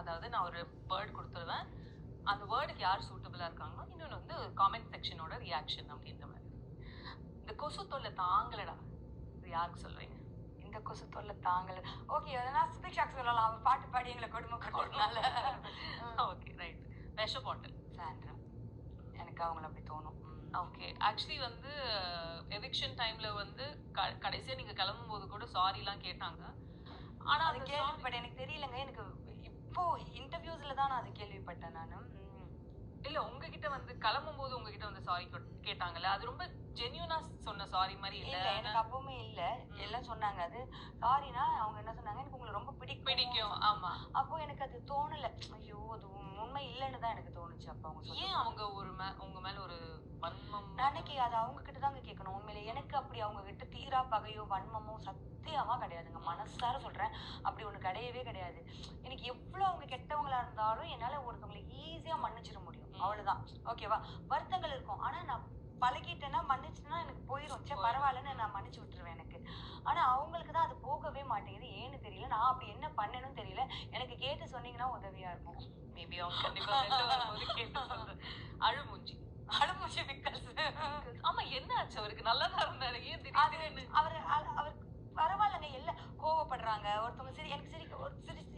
அதாவது நான் ஒரு வேர்ட் கொடுத்துருவேன், அந்த வேர்டுக்கு யார் சூட்டபிளா இருக்காங்களோ, இன்னொன்று வந்து காமெண்ட் செக்ஷனோட ரியாக்ஷன் அப்படின்ற மாதிரி. இந்த கொசு தொல்லை தாங்கலடா, இது யாருக்கு சொல்லுவீங்க? இந்த கொசு தொல்லை தாங்கல. ஓகே, அதனா சுபிக்ஷாக்கு சொல்லலாம். அவர் பாட்டு பாடி எங்களை கொடுமைப்படுறதுனால. Okay, right. விஷ பாட்டில். சாண்ட்ரா. எனக்கு அவங்கள அப்படி தோணும். ஓகே. ஆக்சுவலி வந்து எவிக்ஷன் டைம்ல வந்து கடைசியா நீங்க கிளம்பும்போது கூட சாரிலாம் கேட்டாங்க. ஆனா அது கேள்விப்பட்டேன். எனக்கு தெரியலங்க. எனக்கு இப்போ இன்டர்வியூஸ்ல தான் நான் அது கேள்விப்பட்டேன் நானு. இல்ல, உங்ககிட்ட வந்து கிளம்பும்போது உங்ககிட்ட வந்து சாரி கேட்டாங்கல்ல, அது ரொம்ப ஜென்யூனா சொன்ன சாரி மாதிரி இல்ல? இல்ல, எனக்கு அப்பவுமே இல்ல. எல்லாம் சொன்னாங்க. அது சாரினா அவங்க என்ன சொன்னாங்க, எனக்கு உங்களை ரொம்ப பிடிக்கும். ஆமா. அப்போ எனக்கு அது தோணல. ஐயோ, அது உண்மை இல்லைன்னு தான் எனக்கு தோணுச்சு. அப்ப அவங்க ஏன் அவங்க உங்க மேல ஒரு வன்மம்? அன்னைக்கு அது அவங்க கிட்ட தாங்க கேட்கணும். உண்மையிலே எனக்கு அப்படி அவங்க கிட்ட தீரா பகையோ வன்மமோ சத்தியமா கிடையாதுங்க. மனசார சொல்றேன், அப்படி ஒண்ணு கிடையவே கிடையாது. எனக்கு எவ்வளவு அவங்க கெட்டவங்களா இருந்தாலும் என்னால ஒருத்தவங்களை ஈஸியா மன்னிச்சிட முடியும். அவ்வளவுதான். ஓகேவா? வருத்தங்கள் இருக்கும். ஆனா நான் பழகிட்டேன்னா மன்னிச்சுன்னா எனக்கு போயிடும். சரி பரவாயில்லன்னு நான் மன்னிச்சு விட்டுருவேன் எனக்கு. ஆனா அவங்களுக்கு தான் அது போகவே மாட்டேங்குது. ஏன்னு தெரியல. நான் அப்படி என்ன பண்ணணும் தெரியல. எனக்கு கேட்டு சொன்னீங்கன்னா உதவியா இருக்கும். மேபி அவங்க கண்டிப்பா வரும்போது கேட்டு சொல்றேன். அழுமூஞ்சி. அழுமூச்சி பிக்கல்ஸ். ஆமா, என்ன ஆச்சு அவருக்கு? நல்லா தான் இருந்தாரு, ஏன் திடீர்னு? அவர் பரவாயில்லங்க. எல்லாம் கோவப்படுறாங்க. ஒருத்தவங்க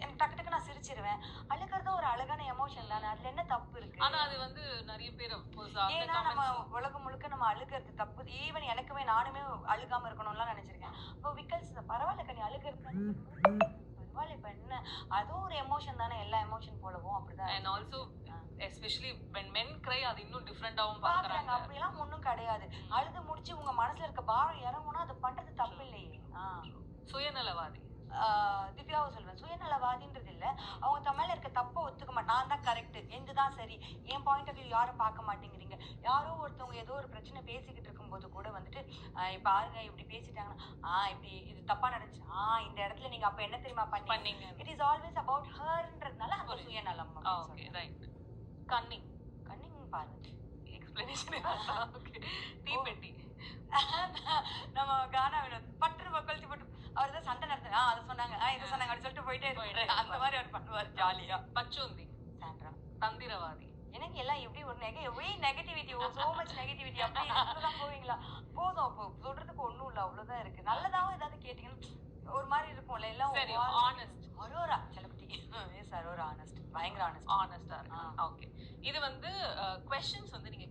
எனக்கு டக்கு நான் சிரிச்சிருவேன். அழுகிறதும் ஒரு அழகான எமோஷன் தானே. அதுல என்ன தப்பு இருக்கு? ஆனா அது வந்து நிறைய பேர் ஏன்னா நம்ம உலகம் முழுக்க நம்ம அழுகிறது தப்பு. ஈவன் எனக்குமே நானுமே அழுகாம இருக்கணும்லாம் நினைச்சிருக்கேன். இப்போ விக்கல்ஸ் பரவாயில்ல கனி அழுகிறது பரவாயில்ல. இப்ப என்ன, அதுவும் ஒரு எமோஷன் தானே. எல்லா எமோஷன் போலவும் அப்படிதான். And also especially when men cry, அது இன்னும் டிஃபரெண்டாவும் பாக்குறாங்க. பாக்குறாங்க. அப்படிலாம் ஒண்ணும் கிடையாது. அழுது முடிச்சு உங்க மனசுல இருக்க பாரம் இறங்குனா அது பண்றது தப்பு இல்லையே. சுயநலவாதி. திவ்யாவை சொல்வேன். சுயநலவாதின்றது இல்ல. அவங்க தம்மேல இருக்க தப்ப ஒத்துக்க மாட்டாங்க. நான் தான் கரெக்ட், எந்துதான் சரி, என் பாயிண்ட் ஆஃப் வியூ யாரும் பார்க்க மாட்டேங்கிறீங்க. யாரோ ஒருத்தவங்க ஏதோ ஒரு பிரச்சனை பேசிக்கிட்டு இருக்கும்போது கூட வந்துட்டு பாருங்க இப்படி பேசிட்டாங்கன்னா, இப்படி இது தப்பா நடந்துச்சு, இந்த இடத்துல நீங்க அப்ப என்ன தெரியுமா பண்ணீங்க. இட் இஸ் ஆல்வேஸ் அபவுட் ஹர்ன்றதுனால அந்த சுயநலம். Okay, right. கன்னிங். கன்னிங் பாருங்க. எக்ஸ்பிளனேஷன். ஓகே. தீப்பெட்டி. நம்ம கானாவில பற்று கழிச்சு போட்டு அவர் தான் சண்டை நடத்து அதை சொன்னாங்க இதை சொன்னாங்க அப்படி சொல்லிட்டு போயிட்டே இருப்பாரு. அந்த மாதிரி அவர் பண்ணுவார் ஜாலியா. பச்சோந்தி. சாண்ட்ரா. தந்திரவாதி. எனக்கு எல்லாம் எப்படி ஒரு நெகட்டிவிட்டி, சோ மச் நெகட்டிவிட்டி அப்படி தான் போவீங்களா? போதும், அப்போ சொல்றதுக்கு ஒண்ணும் இல்ல, அவ்வளவுதான் இருக்கு. நல்லதாவும் ஏதாவது கேட்டீங்கன்னா ஒரு மாதிரி இருக்கும்ல. எல்லாம் சரி, ஆனஸ்ட். அரோரா செலகுட்டி. Yes, Arora honest. பயங்கர ஆனஸ்டா இருக்கு. ஓகே. இது வந்து क्वेश्चंस வந்து நீங்க